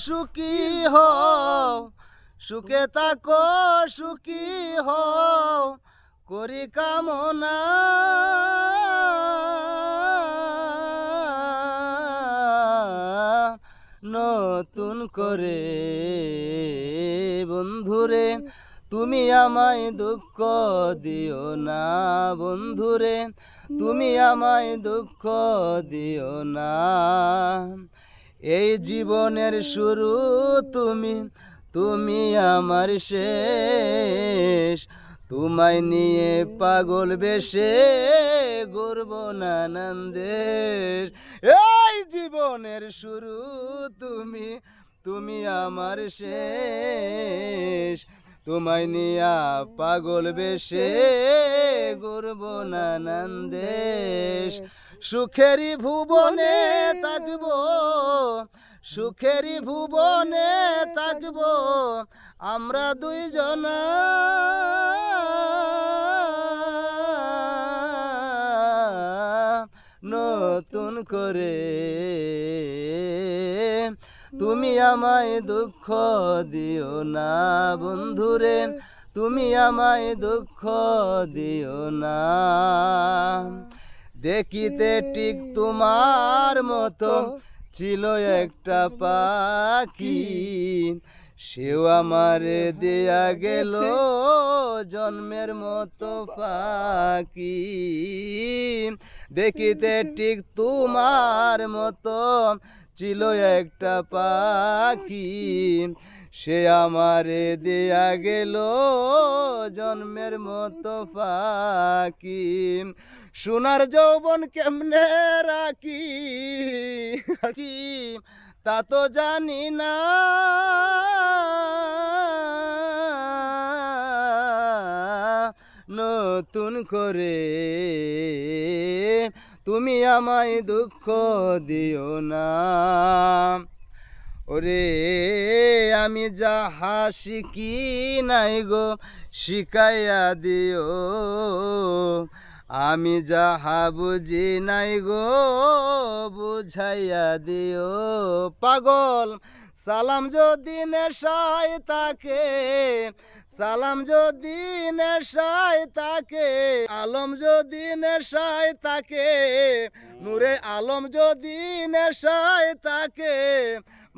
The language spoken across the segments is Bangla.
সুখী হও, সুখে থাকো সুখী হও করি কামনা। নতুন করে বন্ধুরে তুমি আমায় দুঃখ দিও না, বন্ধুরে তুমি আমায় দুঃখ দিও না। এই জীবনের শুরু তুমি, তুমি আমার শেষ। তোমায় নিয়ে পাগল বেশে ঘুরব নানান দেশ। এই জীবনের শুরু তুমি, তুমি আমার শেষ। তোমায় নিয়া পাগল বেশে ঘুরব নানান দেশ। সুখেরই ভুবনে থাকব, সুখেরই ভুবনে থাকব আমরা দুইজনা। নতুন করে তুমি আমায় দুঃখ দিও না, বন্ধুরে তুমি আমায় দুঃখ দিও না। দেখিতে ঠিক তোমার মতো ছিল একটা পাখি, সেও আমারে দেয়া গেল জন্মের মতো ফাঁকি। দেখিতে ঠিক তোমার মতো ছিল একটা পাখি, সে আমারে দেয়া গেল জন্মের মতো ফাঁকি। সোনার যৌবন কেমনে রাখি তা তো জানি না, নতুন করে তুমি আমায় দুঃখ দিও না। ওরে আমি যাহা শিখি নাই গো শিখাইয়া দিও, আমি যাহা বুঝি নাই গো বুঝাইয়া দিও। পাগল সালাম যদি নেশায় তাকে, সালাম যদি নেশায় তাকে, আলম যদি নেশায় তাকে, নূরে আলম যদি নেশায় তাকে,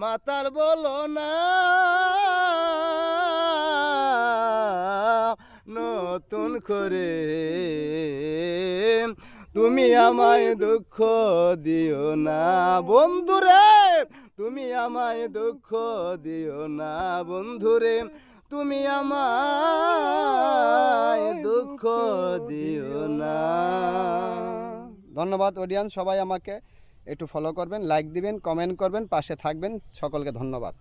মাতাল বলো না। নতুন করে তুমি আমায় দুঃখ দিও না, বন্ধুরে তুমি আমায় দুঃখ দিও না, বন্ধুরে তুমি আমায় দুঃখ দিও না। ধন্যবাদ অডিয়েন্স, সবাই আমাকে একটু ফলো করবেন, লাইক দিবেন, কমেন্ট করবেন, পাশে থাকবেন। সকলকে ধন্যবাদ।